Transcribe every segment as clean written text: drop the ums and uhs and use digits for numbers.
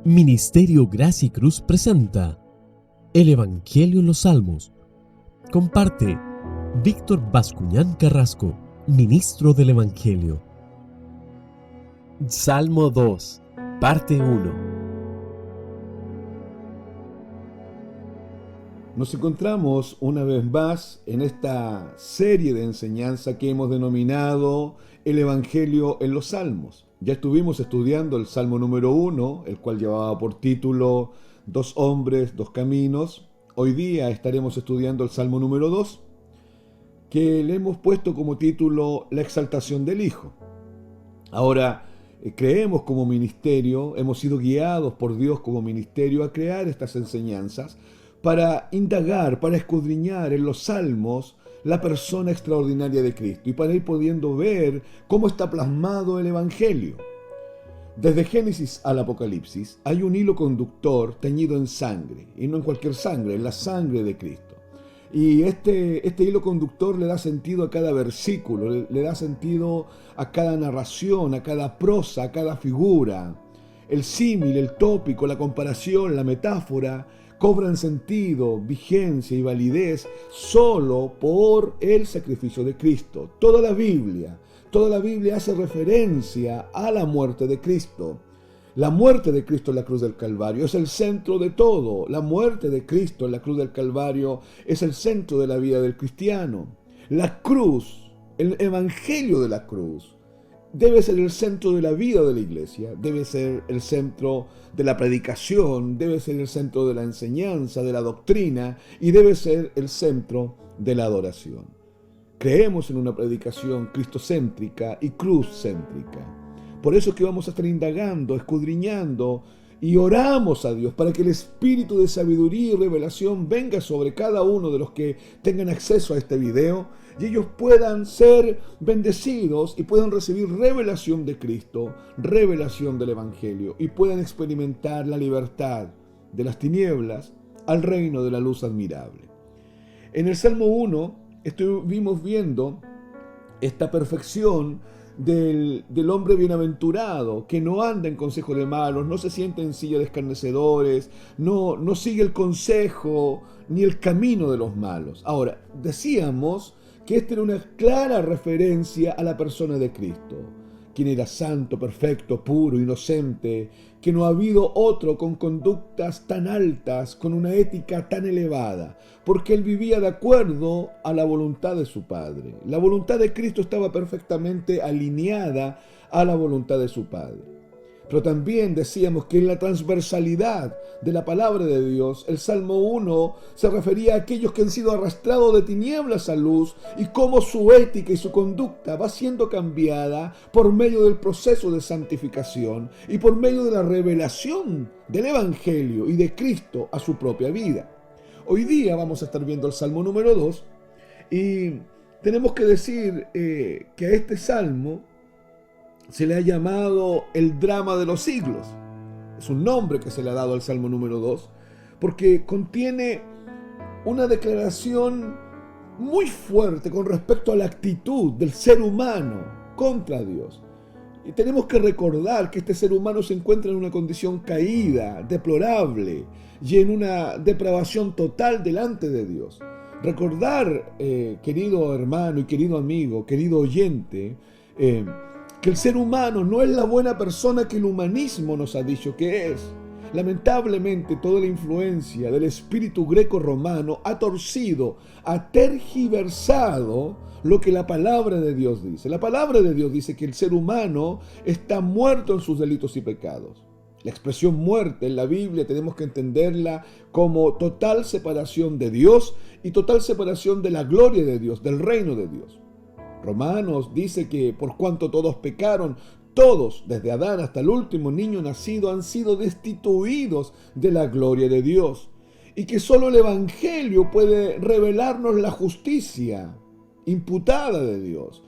Ministerio Gracia y Cruz presenta el Evangelio en los Salmos. Comparte Víctor Bascuñán Carrasco, ministro del Evangelio. Salmo 2, parte 1. Nos encontramos una vez más en esta serie de enseñanza que hemos denominado el Evangelio en los Salmos. Ya estuvimos estudiando el Salmo número 1, el cual llevaba por título Dos hombres, dos caminos. Hoy día estaremos estudiando el Salmo número 2, que le hemos puesto como título La exaltación del Hijo. Ahora, creemos como ministerio, hemos sido guiados por Dios como ministerio a crear estas enseñanzas para indagar, para escudriñar en los salmos la persona extraordinaria de Cristo y para ir pudiendo ver cómo está plasmado el Evangelio. Desde Génesis al Apocalipsis hay un hilo conductor teñido en sangre, y no en cualquier sangre, en la sangre de Cristo. Y este hilo conductor le da sentido a cada versículo, le da sentido a cada narración, a cada prosa, a cada figura. El símil, el tópico, la comparación, la metáfora cobran sentido, vigencia y validez solo por el sacrificio de Cristo. Toda la Biblia hace referencia a la muerte de Cristo. La muerte de Cristo en la cruz del Calvario es el centro de todo. La muerte de Cristo en la cruz del Calvario es el centro de la vida del cristiano. La cruz, el evangelio de la cruz, debe ser el centro de la vida de la iglesia, debe ser el centro de la predicación, debe ser el centro de la enseñanza, de la doctrina y debe ser el centro de la adoración. Creemos en una predicación cristocéntrica y cruzcéntrica. Por eso es que vamos a estar indagando, escudriñando y oramos a Dios para que el espíritu de sabiduría y revelación venga sobre cada uno de los que tengan acceso a este video y ellos puedan ser bendecidos y puedan recibir revelación de Cristo, revelación del Evangelio y puedan experimentar la libertad de las tinieblas al reino de la luz admirable. En el Salmo 1 estuvimos viendo esta perfección del hombre bienaventurado, que no anda en consejo de malos, no se sienta en silla de escarnecedores, no sigue el consejo ni el camino de los malos. Ahora, decíamos que esta era una clara referencia a la persona de Cristo, quien era santo, perfecto, puro, inocente, que no ha habido otro con conductas tan altas, con una ética tan elevada, porque él vivía de acuerdo a la voluntad de su Padre. La voluntad de Cristo estaba perfectamente alineada a la voluntad de su Padre. Pero también decíamos que en la transversalidad de la palabra de Dios, el Salmo 1 se refería a aquellos que han sido arrastrados de tinieblas a luz y cómo su ética y su conducta va siendo cambiada por medio del proceso de santificación y por medio de la revelación del Evangelio y de Cristo a su propia vida. Hoy día vamos a estar viendo el Salmo número 2 y tenemos que decir que a este Salmo se le ha llamado el drama de los siglos. Es un nombre que se le ha dado al Salmo número 2 porque contiene una declaración muy fuerte con respecto a la actitud del ser humano contra Dios. Y tenemos que recordar que este ser humano se encuentra en una condición caída, deplorable y en una depravación total delante de Dios. Recordar, querido hermano y querido amigo, querido oyente, que el ser humano no es la buena persona que el humanismo nos ha dicho que es. Lamentablemente, toda la influencia del espíritu greco-romano ha torcido, ha tergiversado lo que la palabra de Dios dice. La palabra de Dios dice que el ser humano está muerto en sus delitos y pecados. La expresión muerte en la Biblia tenemos que entenderla como total separación de Dios y total separación de la gloria de Dios, del reino de Dios. Romanos dice que por cuanto todos pecaron, todos, desde Adán hasta el último niño nacido, han sido destituidos de la gloria de Dios. Y que solo el Evangelio puede revelarnos la justicia imputada de Dios,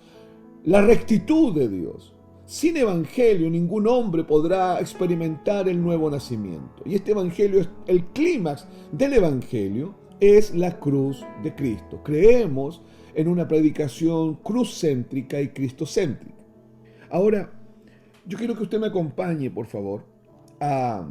la rectitud de Dios. Sin Evangelio ningún hombre podrá experimentar el nuevo nacimiento. Y este Evangelio es el clímax del Evangelio, es la cruz de Cristo. Creemos en una predicación cruzcéntrica y cristocéntrica. Ahora, yo quiero que usted me acompañe, por favor, a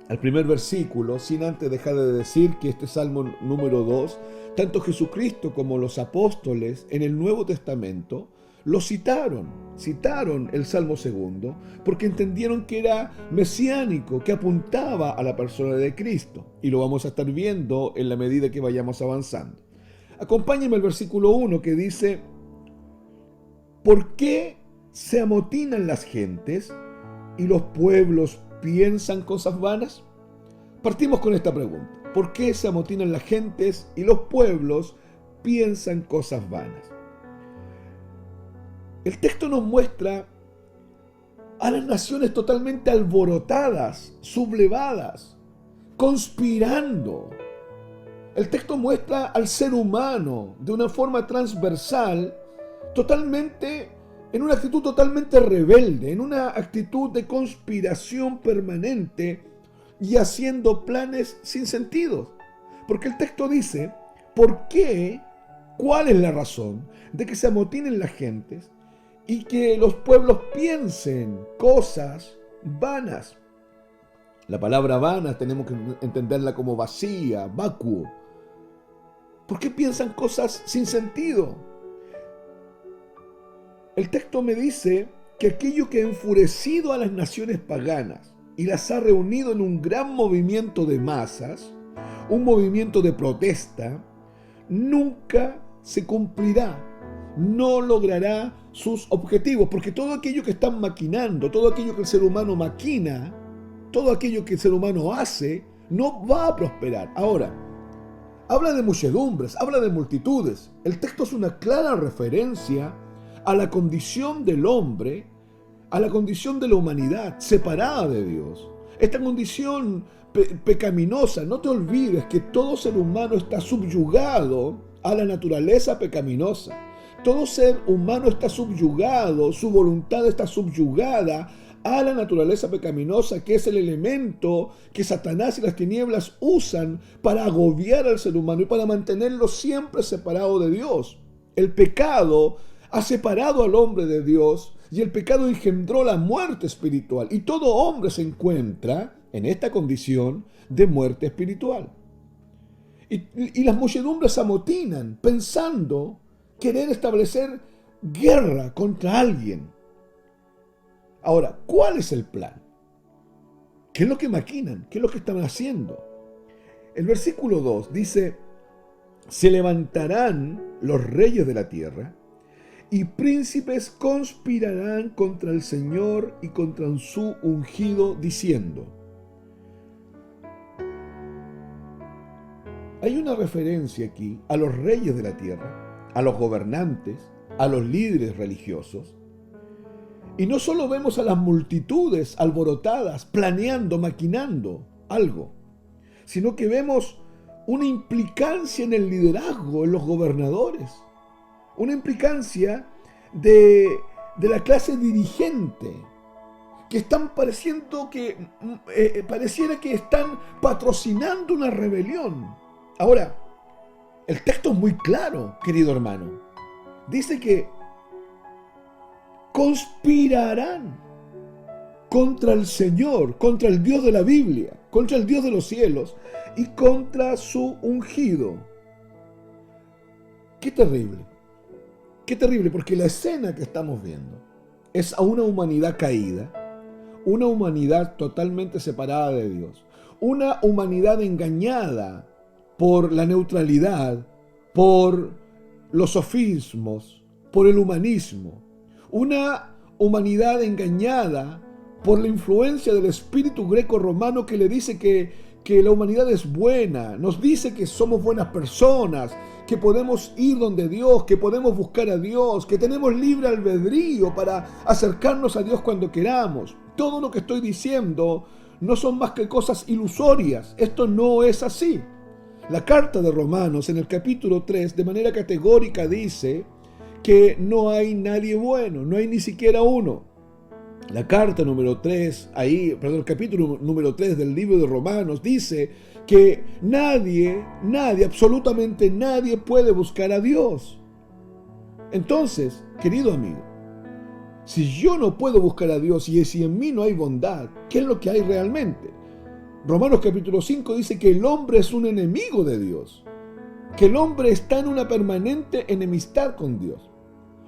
al primer versículo, sin antes dejar de decir que este Salmo número 2, tanto Jesucristo como los apóstoles en el Nuevo Testamento lo citaron el Salmo segundo, porque entendieron que era mesiánico, que apuntaba a la persona de Cristo. Y lo vamos a estar viendo en la medida que vayamos avanzando. Acompáñenme al versículo 1 que dice: ¿por qué se amotinan las gentes y los pueblos piensan cosas vanas? Partimos con esta pregunta. ¿Por qué se amotinan las gentes y los pueblos piensan cosas vanas? El texto nos muestra a las naciones totalmente alborotadas, sublevadas, conspirando. El texto muestra al ser humano de una forma transversal, en una actitud totalmente rebelde, en una actitud de conspiración permanente y haciendo planes sin sentido. Porque el texto dice: ¿por qué? ¿Cuál es la razón de que se amotinen las gentes y que los pueblos piensen cosas vanas? La palabra vana tenemos que entenderla como vacía, vacuo. ¿Por qué piensan cosas sin sentido? El texto me dice que aquello que ha enfurecido a las naciones paganas y las ha reunido en un gran movimiento de masas, un movimiento de protesta, nunca se cumplirá, no logrará sus objetivos, porque todo aquello que están maquinando, todo aquello que el ser humano maquina, todo aquello que el ser humano hace, no va a prosperar. Ahora, habla de muchedumbres, habla de multitudes. El texto es una clara referencia a la condición del hombre, a la condición de la humanidad separada de Dios. Esta condición pecaminosa, no te olvides que todo ser humano está subyugado a la naturaleza pecaminosa. Todo ser humano está subyugado, su voluntad está subyugada a la naturaleza pecaminosa, que es el elemento que Satanás y las tinieblas usan para agobiar al ser humano y para mantenerlo siempre separado de Dios. El pecado ha separado al hombre de Dios y el pecado engendró la muerte espiritual. Y todo hombre se encuentra en esta condición de muerte espiritual. Y las muchedumbres se amotinan pensando querer establecer guerra contra alguien. Ahora, ¿cuál es el plan? ¿Qué es lo que maquinan? ¿Qué es lo que están haciendo? El versículo 2 dice: se levantarán los reyes de la tierra y príncipes conspirarán contra el Señor y contra su ungido, diciendo. Hay una referencia aquí a los reyes de la tierra, a los gobernantes, a los líderes religiosos. Y no solo vemos a las multitudes alborotadas, planeando, maquinando algo, sino que vemos una implicancia en el liderazgo, en los gobernadores, una implicancia de la clase dirigente, que están pareciera que están patrocinando una rebelión. Ahora, el texto es muy claro, querido hermano. Dice que conspirarán contra el Señor, contra el Dios de la Biblia, contra el Dios de los cielos y contra su ungido. Qué terrible, porque la escena que estamos viendo es a una humanidad caída, una humanidad totalmente separada de Dios, una humanidad engañada por la neutralidad, por los sofismos, por el humanismo, una humanidad engañada por la influencia del espíritu greco-romano que le dice que la humanidad es buena, nos dice que somos buenas personas, que podemos ir donde Dios, que podemos buscar a Dios, que tenemos libre albedrío para acercarnos a Dios cuando queramos. Todo lo que estoy diciendo no son más que cosas ilusorias. Esto no es así. La carta de Romanos en el capítulo 3 de manera categórica dice que no hay nadie bueno, no hay ni siquiera uno. La carta número 3, el capítulo número 3 del libro de Romanos dice que nadie, absolutamente nadie puede buscar a Dios. Entonces, querido amigo, si yo no puedo buscar a Dios y si en mí no hay bondad, ¿qué es lo que hay realmente? Romanos capítulo 5 dice que el hombre es un enemigo de Dios, que el hombre está en una permanente enemistad con Dios.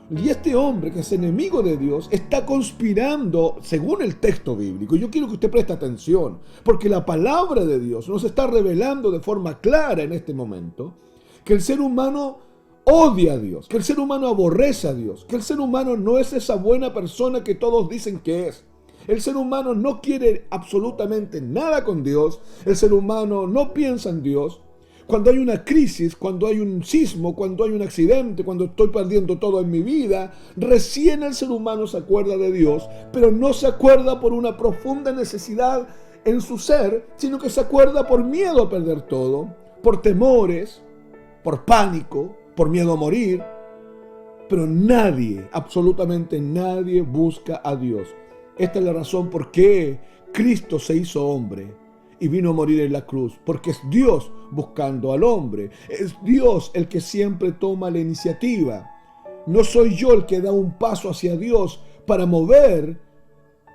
Y este hombre que es enemigo de Dios está conspirando según el texto bíblico. Yo quiero que usted preste atención, porque la palabra de Dios nos está revelando de forma clara en este momento que el ser humano odia a Dios, que el ser humano aborrece a Dios, que el ser humano no es esa buena persona que todos dicen que es. El ser humano no quiere absolutamente nada con Dios, el ser humano no piensa en Dios. Cuando hay una crisis, cuando hay un sismo, cuando hay un accidente, cuando estoy perdiendo todo en mi vida, recién el ser humano se acuerda de Dios, pero no se acuerda por una profunda necesidad en su ser, sino que se acuerda por miedo a perder todo, por temores, por pánico, por miedo a morir. Pero nadie, absolutamente nadie busca a Dios. Esta es la razón por qué Cristo se hizo hombre y vino a morir en la cruz, porque es Dios buscando al hombre. Es Dios el que siempre toma la iniciativa. No soy yo el que da un paso hacia Dios para mover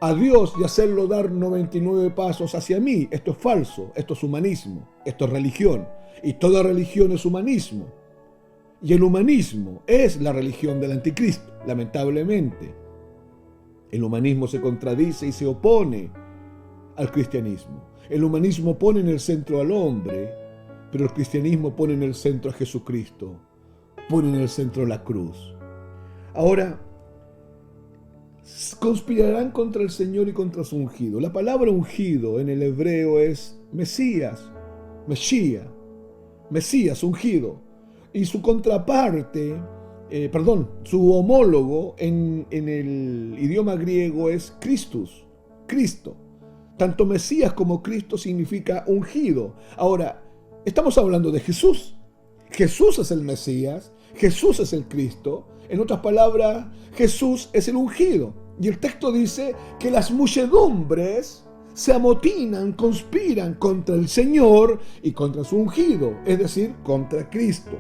a Dios y hacerlo dar 99 pasos hacia mí. Esto es falso, esto es humanismo, esto es religión. Y toda religión es humanismo. Y el humanismo es la religión del anticristo, lamentablemente. El humanismo se contradice y se opone al cristianismo. El humanismo pone en el centro al hombre, pero el cristianismo pone en el centro a Jesucristo, pone en el centro la cruz. Ahora, conspirarán contra el Señor y contra su ungido. La palabra ungido en el hebreo es Mesías, Mesías, ungido. Y su contraparte, su homólogo en el idioma griego es Christus, Cristo. Tanto Mesías como Cristo significa ungido. Ahora, estamos hablando de Jesús. Jesús es el Mesías, Jesús es el Cristo. En otras palabras, Jesús es el ungido. Y el texto dice que las muchedumbres se amotinan, conspiran contra el Señor y contra su ungido, es decir, contra Cristo.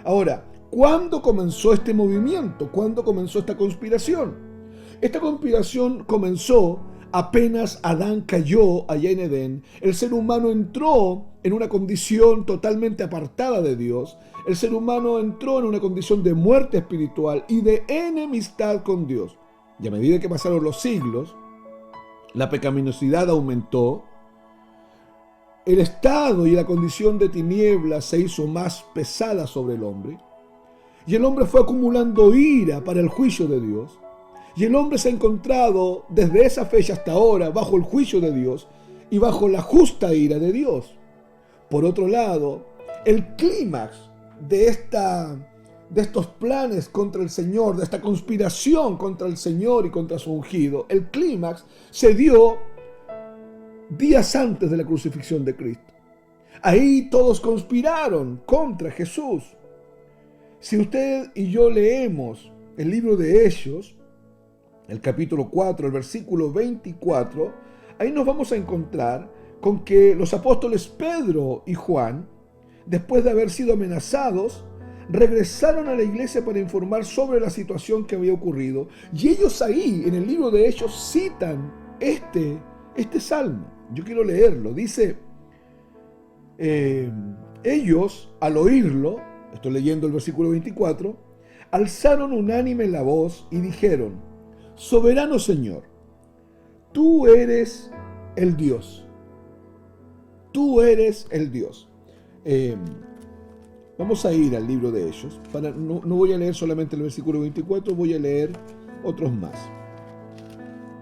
Ahora, ¿cuándo comenzó este movimiento? ¿Cuándo comenzó esta conspiración? Esta conspiración comenzó apenas Adán cayó allá en Edén. El ser humano entró en una condición totalmente apartada de Dios. El ser humano entró en una condición de muerte espiritual y de enemistad con Dios. Y a medida que pasaron los siglos, la pecaminosidad aumentó. El estado y la condición de tinieblas se hizo más pesada sobre el hombre. Y el hombre fue acumulando ira para el juicio de Dios. Y el hombre se ha encontrado desde esa fecha hasta ahora bajo el juicio de Dios y bajo la justa ira de Dios. Por otro lado, el clímax de estos planes contra el Señor, de esta conspiración contra el Señor y contra su ungido, el clímax se dio días antes de la crucifixión de Cristo. Ahí todos conspiraron contra Jesús. Si usted y yo leemos el libro de Hechos, el capítulo 4, el versículo 24, ahí nos vamos a encontrar con que los apóstoles Pedro y Juan, después de haber sido amenazados, regresaron a la iglesia para informar sobre la situación que había ocurrido. Y ellos ahí, en el libro de Hechos, citan este salmo. Yo quiero leerlo. Dice, ellos, al oírlo, estoy leyendo el versículo 24, alzaron unánime la voz y dijeron: Soberano Señor, tú eres el Dios. Tú eres el Dios. Vamos a ir al libro de Hechos. No voy a leer solamente el versículo 24, voy a leer otros más.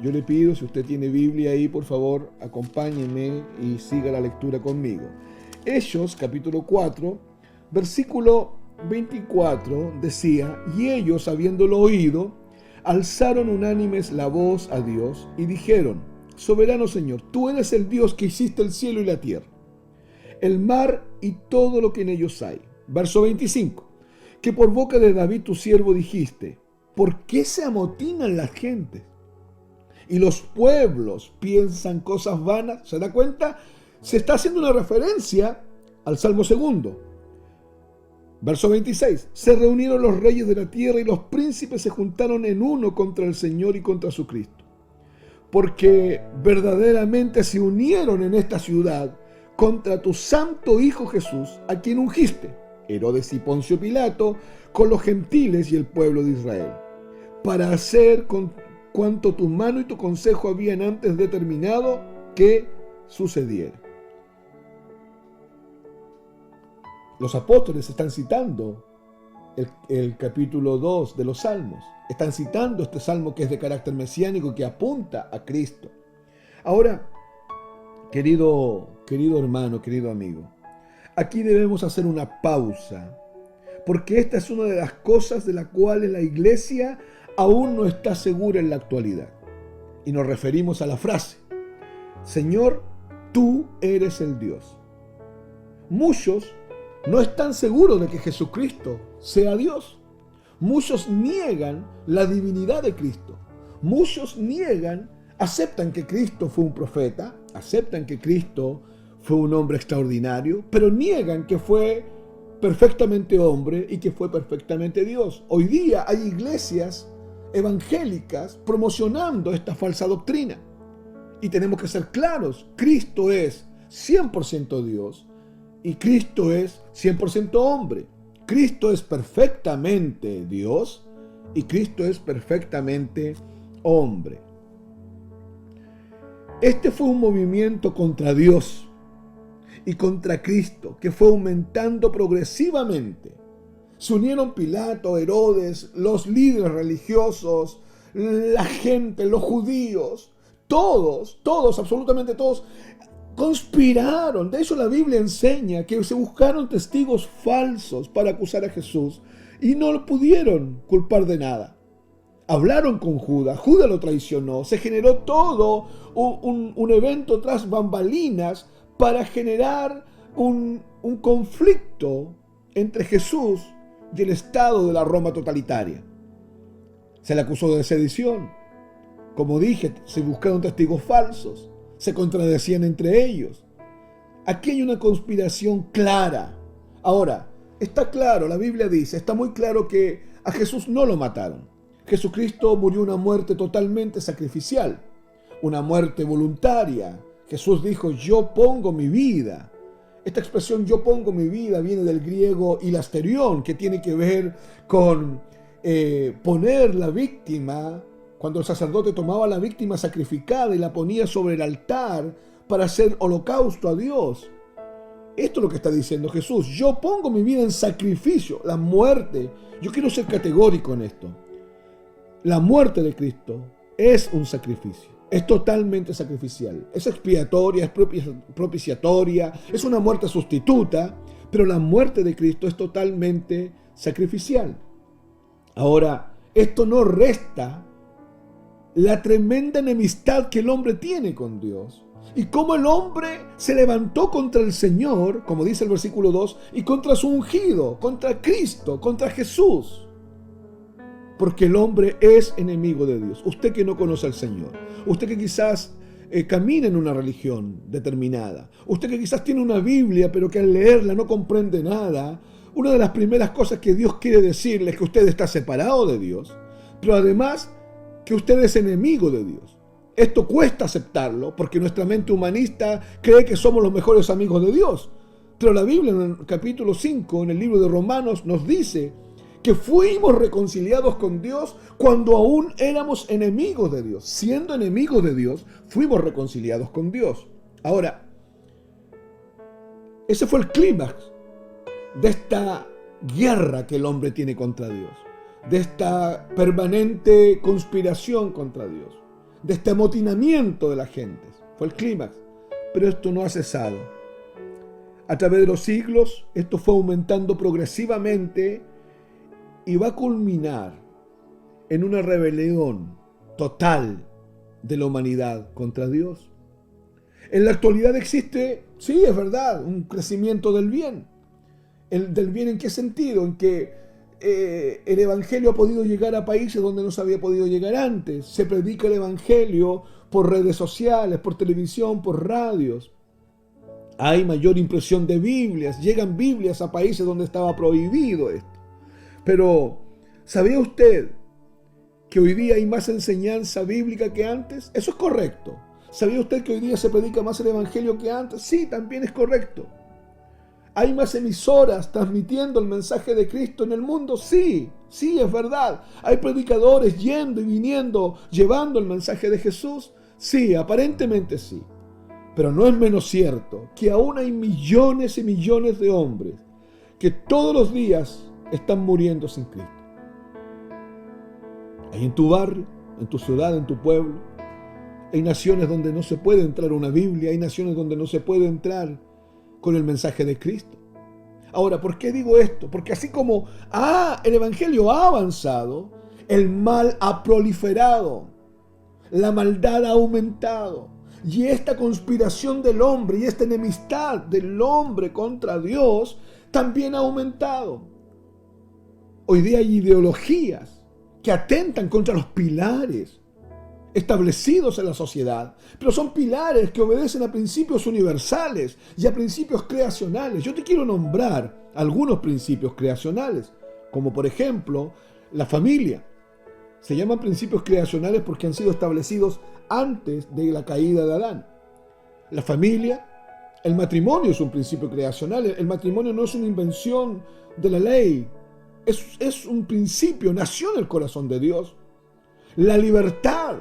Yo le pido, si usted tiene Biblia ahí, por favor, acompáñeme y siga la lectura conmigo. Hechos, capítulo 4, versículo 24, decía: y ellos, habiéndolo oído, alzaron unánimes la voz a Dios y dijeron: Soberano Señor, tú eres el Dios que hiciste el cielo y la tierra, el mar y todo lo que en ellos hay. Verso 25, que por boca de David tu siervo dijiste: ¿por qué se amotinan las gentes? Y los pueblos piensan cosas vanas. ¿Se da cuenta? Se está haciendo una referencia al Salmo 2. Verso 26, se reunieron los reyes de la tierra y los príncipes se juntaron en uno contra el Señor y contra su Cristo. porque verdaderamente se unieron en esta ciudad contra tu santo Hijo Jesús, a quien ungiste, Herodes y Poncio Pilato, con los gentiles y el pueblo de Israel, para hacer con cuanto tu mano y tu consejo habían antes determinado que sucediera. Los apóstoles están citando el capítulo 2 de los Salmos. Están citando este salmo que es de carácter mesiánico y que apunta a Cristo. Ahora, querido hermano, querido amigo, aquí debemos hacer una pausa, porque esta es una de las cosas de las cuales la iglesia aún no está segura en la actualidad. Y nos referimos a la frase: Señor, tú eres el Dios. Muchos no están seguros de que Jesucristo sea Dios. Muchos niegan la divinidad de Cristo. Muchos aceptan que Cristo fue un profeta, aceptan que Cristo fue un hombre extraordinario, pero niegan que fue perfectamente hombre y que fue perfectamente Dios. Hoy día hay iglesias evangélicas promocionando esta falsa doctrina. Y tenemos que ser claros: Cristo es 100% Dios y Cristo es 100% hombre. Cristo es perfectamente Dios y Cristo es perfectamente hombre. Este fue un movimiento contra Dios y contra Cristo que fue aumentando progresivamente. Se unieron Pilato, Herodes, los líderes religiosos, la gente, los judíos, todos, absolutamente todos, conspiraron. De hecho, la Biblia enseña que se buscaron testigos falsos para acusar a Jesús y no lo pudieron culpar de nada. Hablaron con Judas, Judas lo traicionó, se generó todo un evento tras bambalinas para generar un conflicto entre Jesús y el Estado de la Roma totalitaria. Se le acusó de sedición. Como dije, se buscaron testigos falsos, se contradecían entre ellos. Aquí hay una conspiración clara. Ahora, está claro, la Biblia dice, está muy claro que a Jesús no lo mataron. Jesucristo murió una muerte totalmente sacrificial, una muerte voluntaria. Jesús dijo: yo pongo mi vida. Esta expresión "yo pongo mi vida" viene del griego hilasterión, que tiene que ver con poner la víctima. Cuando el sacerdote tomaba la víctima sacrificada y la ponía sobre el altar para hacer holocausto a Dios. Esto es lo que está diciendo Jesús: yo pongo mi vida en sacrificio. La muerte, yo quiero ser categórico en esto. La muerte de Cristo es un sacrificio. Es totalmente sacrificial. Es expiatoria, es propiciatoria, es una muerte sustituta, pero la muerte de Cristo es totalmente sacrificial. Ahora, esto no resta la tremenda enemistad que el hombre tiene con Dios y cómo el hombre se levantó contra el Señor, como dice el versículo 2, y contra su ungido, contra Cristo, contra Jesús. Porque el hombre es enemigo de Dios. Usted que no conoce al Señor, usted que quizás camina en una religión determinada, usted que quizás tiene una Biblia pero que al leerla no comprende nada, una de las primeras cosas que Dios quiere decirle es que usted está separado de Dios, pero además que usted es enemigo de Dios. Esto cuesta aceptarlo porque nuestra mente humanista cree que somos los mejores amigos de Dios. Pero la Biblia en el capítulo 5, en el libro de Romanos, nos dice que fuimos reconciliados con Dios cuando aún éramos enemigos de Dios. Siendo enemigos de Dios, fuimos reconciliados con Dios. Ahora, ese fue el clímax de esta guerra que el hombre tiene contra Dios, de esta permanente conspiración contra Dios, de este amotinamiento de las gentes. Fue el clímax, pero esto no ha cesado. A través de los siglos, esto fue aumentando progresivamente y va a culminar en una rebelión total de la humanidad contra Dios. En la actualidad existe, sí, es verdad, un crecimiento del bien. ¿Del bien en qué sentido? En que el Evangelio ha podido llegar a países donde no se había podido llegar antes. Se predica el Evangelio por redes sociales, por televisión, por radios. Hay mayor impresión de Biblias. Llegan Biblias a países donde estaba prohibido esto. Pero, ¿sabía usted que hoy día hay más enseñanza bíblica que antes? Eso es correcto. ¿Sabía usted que hoy día se predica más el evangelio que antes? Sí, también es correcto. ¿Hay más emisoras transmitiendo el mensaje de Cristo en el mundo? Sí, sí, es verdad. ¿Hay predicadores yendo y viniendo, llevando el mensaje de Jesús? Sí, aparentemente sí. Pero no es menos cierto que aún hay millones y millones de hombres que todos los días están muriendo sin Cristo. Hay en tu barrio, en tu ciudad, en tu pueblo. Hay naciones donde no se puede entrar una Biblia, hay naciones donde no se puede entrar con el mensaje de Cristo. Ahora, ¿por qué digo esto? Porque así como el evangelio ha avanzado, el mal ha proliferado, la maldad ha aumentado, y esta conspiración del hombre y esta enemistad del hombre contra Dios también ha aumentado. Hoy día hay ideologías que atentan contra los pilares establecidos en la sociedad, pero son pilares que obedecen a principios universales y a principios creacionales. Yo te quiero nombrar algunos principios creacionales, como por ejemplo la familia. Se llaman principios creacionales porque han sido establecidos antes de la caída de Adán. La familia, el matrimonio es un principio creacional. El matrimonio no es una invención de la ley, es un principio, nació en el corazón de Dios. La libertad,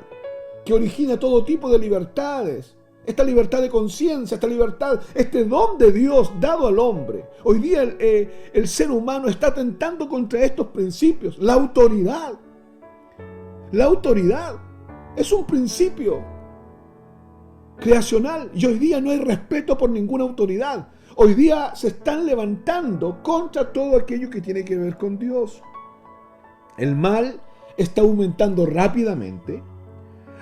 que origina todo tipo de libertades. Esta libertad de conciencia, esta libertad, este don de Dios dado al hombre. Hoy día el ser humano está atentando contra estos principios. La autoridad. La autoridad es un principio creacional y hoy día no hay respeto por ninguna autoridad. Hoy día se están levantando contra todo aquello que tiene que ver con Dios. El mal está aumentando rápidamente.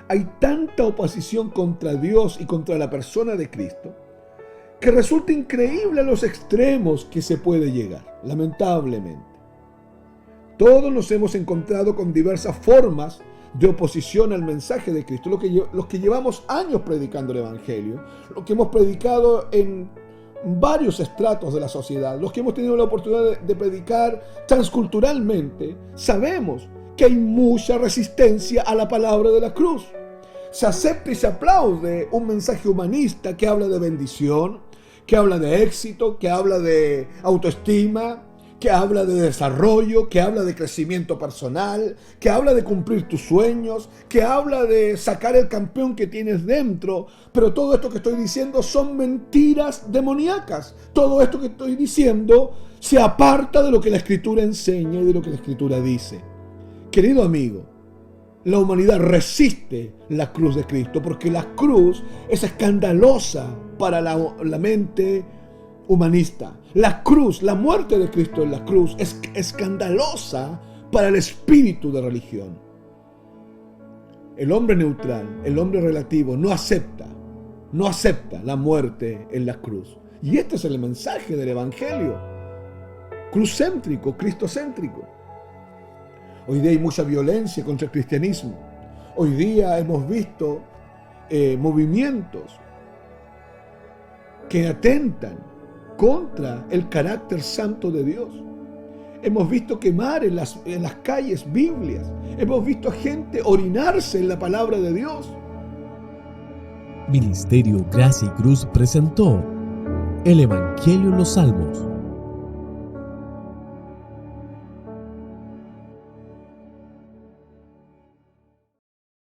Hay tanta oposición contra Dios y contra la persona de Cristo que resulta increíble a los extremos que se puede llegar, lamentablemente. Todos nos hemos encontrado con diversas formas de oposición al mensaje de Cristo. Los que llevamos años predicando el Evangelio, los que hemos predicado en varios estratos de la sociedad, los que hemos tenido la oportunidad de predicar transculturalmente, sabemos que hay mucha resistencia a la palabra de la cruz. Se acepta y se aplaude un mensaje humanista que habla de bendición, que habla de éxito, que habla de autoestima, que habla de desarrollo, que habla de crecimiento personal, que habla de cumplir tus sueños, que habla de sacar el campeón que tienes dentro. Pero todo esto que estoy diciendo son mentiras demoníacas. Todo esto que estoy diciendo se aparta de lo que la Escritura enseña y de lo que la Escritura dice. Querido amigo, la humanidad resiste la cruz de Cristo porque la cruz es escandalosa para la mente humanista. La cruz, la muerte de Cristo en la cruz es escandalosa para el espíritu de religión. El hombre neutral, el hombre relativo, no acepta la muerte en la cruz. Y este es el mensaje del Evangelio. Cruzcéntrico, cristocéntrico. Hoy día hay mucha violencia contra el cristianismo. Hoy día hemos visto movimientos que atentan contra el carácter santo de Dios. Hemos visto quemar en las calles Biblias. Hemos visto gente orinarse en la palabra de Dios. Ministerio Gracia y Cruz presentó el Evangelio en los Salmos,